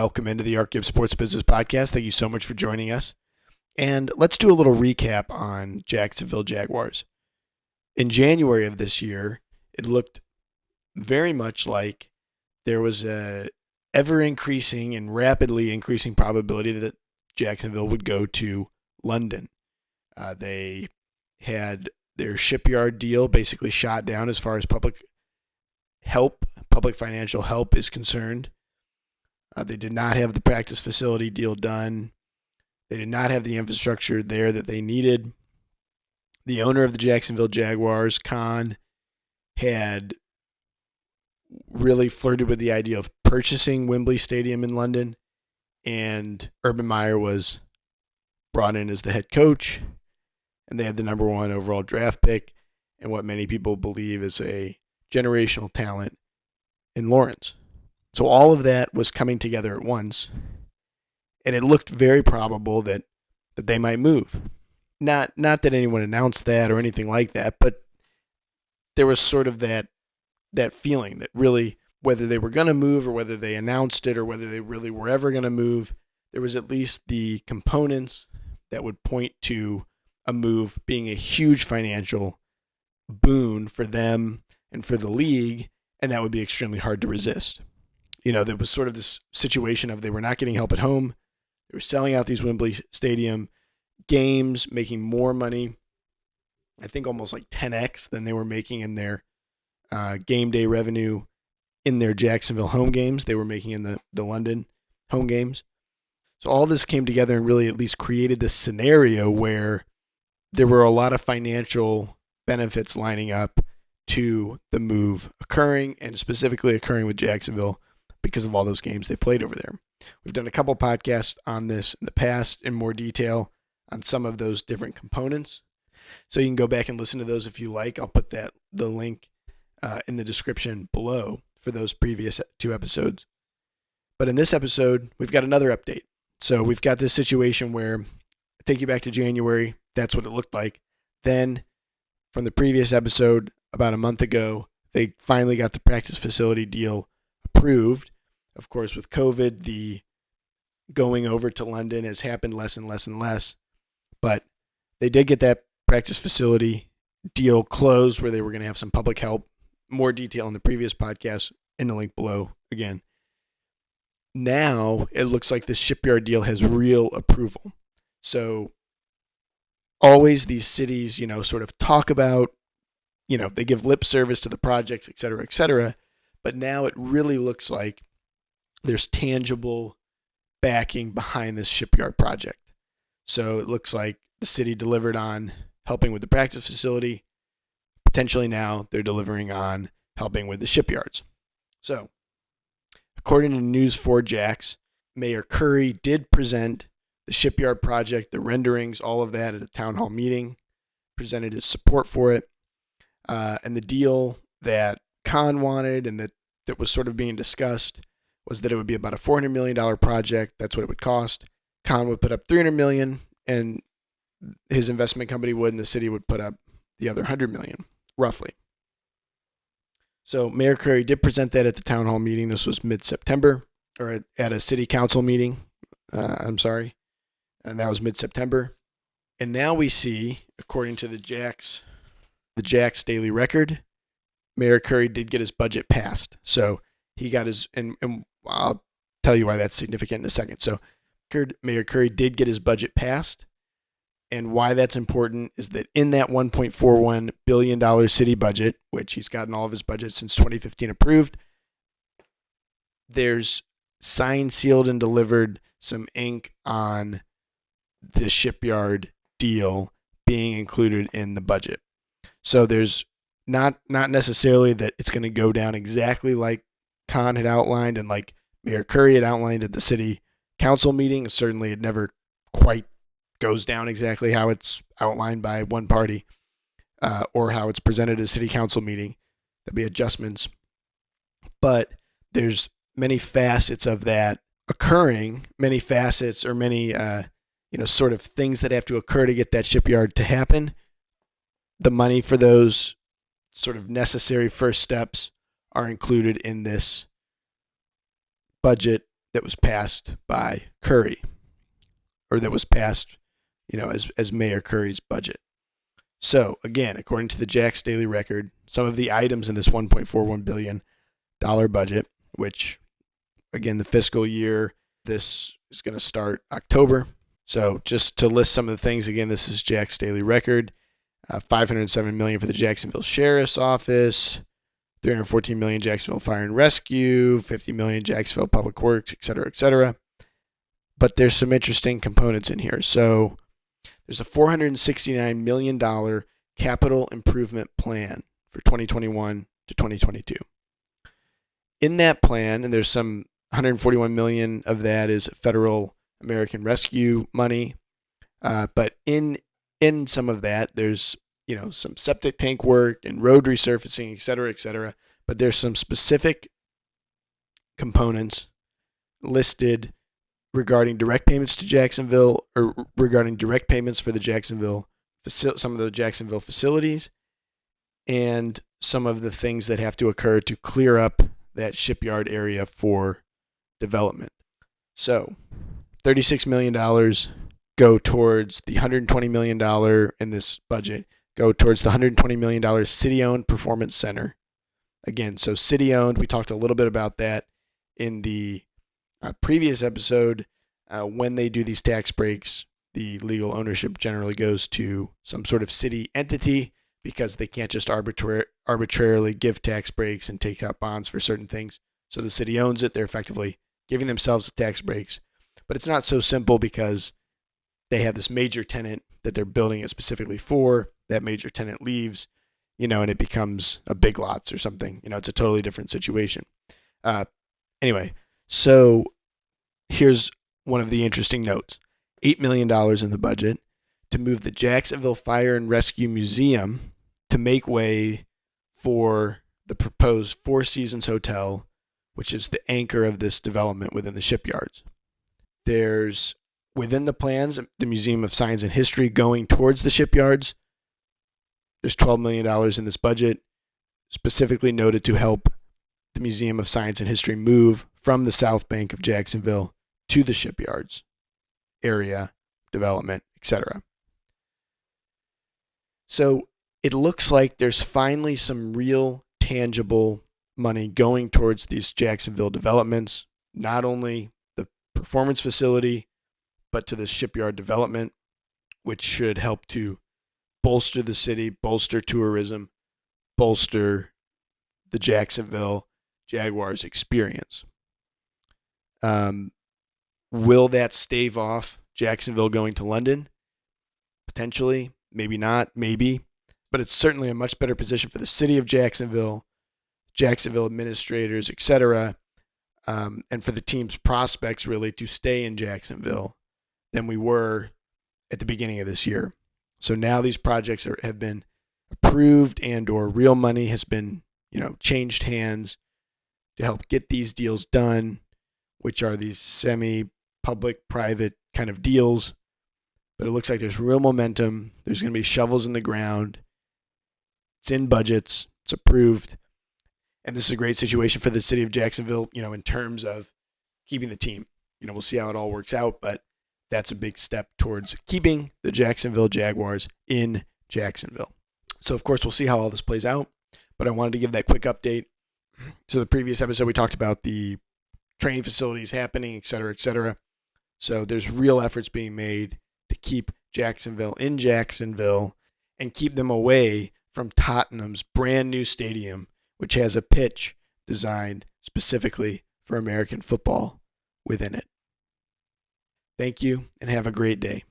welcome into the ArtGibbs Sports Business Podcast. Thank you so much for joining us. And let's do a little recap on Jacksonville Jaguars. In January of this year, it looked very much like there was a ever-increasing and rapidly increasing probability that Jacksonville would go to London. They had their Shipyard Deal basically shot down as far as public financial help is concerned. They did not have the practice facility deal done. They did not have the infrastructure there that they needed. The owner of the Jacksonville Jaguars, Khan, had really flirted with the idea of purchasing Wembley Stadium in London, and Urban Meyer was brought in as the head coach, and they had the number 1 overall draft pick and what many people believe is a generational talent in Lawrence. So all of that was coming together at once, and it looked very probable that they might move. Not that anyone announced that or anything like that, but there was sort of that feeling that really, whether they were going to move or whether they announced it or whether they really were ever going to move, there was at least the components that would point to a move being a huge financial boon for them and for the league, and that would be extremely hard to resist. There was sort of this situation of they were not getting help at home. They were selling out these Wembley Stadium games, making more money, I think almost like 10x than they were making in their game day revenue in their Jacksonville home games. They were making in the London home games. So all this came together and really at least created this scenario where there were a lot of financial benefits lining up to the move occurring, and specifically occurring with Jacksonville because of all those games they played over there. We've done a couple podcasts on this in the past in more detail on some of those different components. So you can go back and listen to those if you like. I'll put the link in the description below for those previous 2 episodes. But in this episode, we've got another update. So we've got this situation where, I take you back to January, that's what it looked like. Then from the previous episode, about a month ago, they finally got the practice facility deal approved. Of course, with COVID, the going over to London has happened less and less and less. But they did get that practice facility deal closed where they were going to have some public help. More detail in the previous podcast in the link below again. Now it looks like the Shipyard Deal has real approval. So always these cities, sort of talk about, they give lip service to the projects, et cetera, but now it really looks like there's tangible backing behind this shipyard project. So it looks like the city delivered on helping with the practice facility. Potentially now they're delivering on helping with the shipyards. So according to News4Jax, Mayor Curry did present the shipyard project, the renderings, all of that at a town hall meeting, presented his support for it. And the deal that Khan wanted and that was sort of being discussed was that it would be about a $400 million project. That's what it would cost. Khan would put up $300 million, and his investment company would, and the city would put up the other $100 million, roughly. So Mayor Curry did present that at the town hall meeting. This was mid-September, or at a city council meeting. And that was mid-September. And now we see, according to the Jax Daily Record, Mayor Curry did get his budget passed. So he got his, and I'll tell you why that's significant in a second. So Mayor Curry did get his budget passed. And why that's important is that in that $1.41 billion city budget, which he's gotten all of his budgets since 2015 approved, there's signed, sealed, and delivered some ink on the Shipyard Deal being included in the budget. So there's not necessarily that it's going to go down exactly like Khan had outlined and like Mayor Curry had outlined at the city council meeting. Certainly it never quite goes down exactly how it's outlined by one party or how it's presented at a city council meeting. There'll be adjustments. But there's many facets of that occurring, many facets or many sort of things that have to occur to get that shipyard to happen. The money for those sort of necessary first steps are included in this budget that was passed by Curry, or that was passed, as Mayor Curry's budget. So again, according to the Jack's Daily Record, some of the items in this $1.41 billion budget, which again, the fiscal year, this is going to start October. So just to list some of the things, again, this is Jack's Daily Record. $507 million for the Jacksonville Sheriff's Office, $314 million Jacksonville Fire and Rescue, $50 million Jacksonville Public Works, et cetera, et cetera. But there's some interesting components in here. So there's a $469 million capital improvement plan for 2021 to 2022. In that plan, and there's some $141 million of that is federal American Rescue money, but in some of that, there's some septic tank work and road resurfacing, et cetera, et cetera. But there's some specific components listed regarding direct payments to Jacksonville, or regarding direct payments for the Jacksonville some of the Jacksonville facilities, and some of the things that have to occur to clear up that shipyard area for development. So, $36 million go towards the $120 million in this budget, go towards the $120 million city-owned performance center. Again, so city-owned, we talked a little bit about that in the previous episode. When they do these tax breaks, the legal ownership generally goes to some sort of city entity, because they can't just arbitrarily give tax breaks and take out bonds for certain things. So the city owns it. They're effectively giving themselves the tax breaks. But it's not so simple, because they have this major tenant that they're building it specifically for. That major tenant leaves, and it becomes a Big Lots or something. It's a totally different situation. Anyway, so here's one of the interesting notes. $8 million in the budget to move the Jacksonville Fire and Rescue Museum to make way for the proposed Four Seasons Hotel, which is the anchor of this development within the shipyards. There's, within the plans, the Museum of Science and History going towards the shipyards. There's $12 million in this budget, specifically noted to help the Museum of Science and History move from the South Bank of Jacksonville to the shipyards area, development, etc. So it looks like there's finally some real tangible money going towards these Jacksonville developments, not only the performance facility, but to the shipyard development, which should help to bolster the city, bolster tourism, bolster the Jacksonville Jaguars experience. Will that stave off Jacksonville going to London? Potentially, maybe not, maybe. But it's certainly a much better position for the city of Jacksonville, Jacksonville administrators, etc., and for the team's prospects, really, to stay in Jacksonville than we were at the beginning of this year. So now these projects have been approved, and or real money has been, changed hands to help get these deals done, which are these semi-public-private kind of deals. But it looks like there's real momentum. There's going to be shovels in the ground. It's in budgets. It's approved. And this is a great situation for the city of Jacksonville, in terms of keeping the team. We'll see how it all works out, but that's a big step towards keeping the Jacksonville Jaguars in Jacksonville. So, of course, we'll see how all this plays out, but I wanted to give that quick update. So the previous episode, we talked about the training facilities happening, et cetera, et cetera. So there's real efforts being made to keep Jacksonville in Jacksonville and keep them away from Tottenham's brand new stadium, which has a pitch designed specifically for American football within it. Thank you, and have a great day.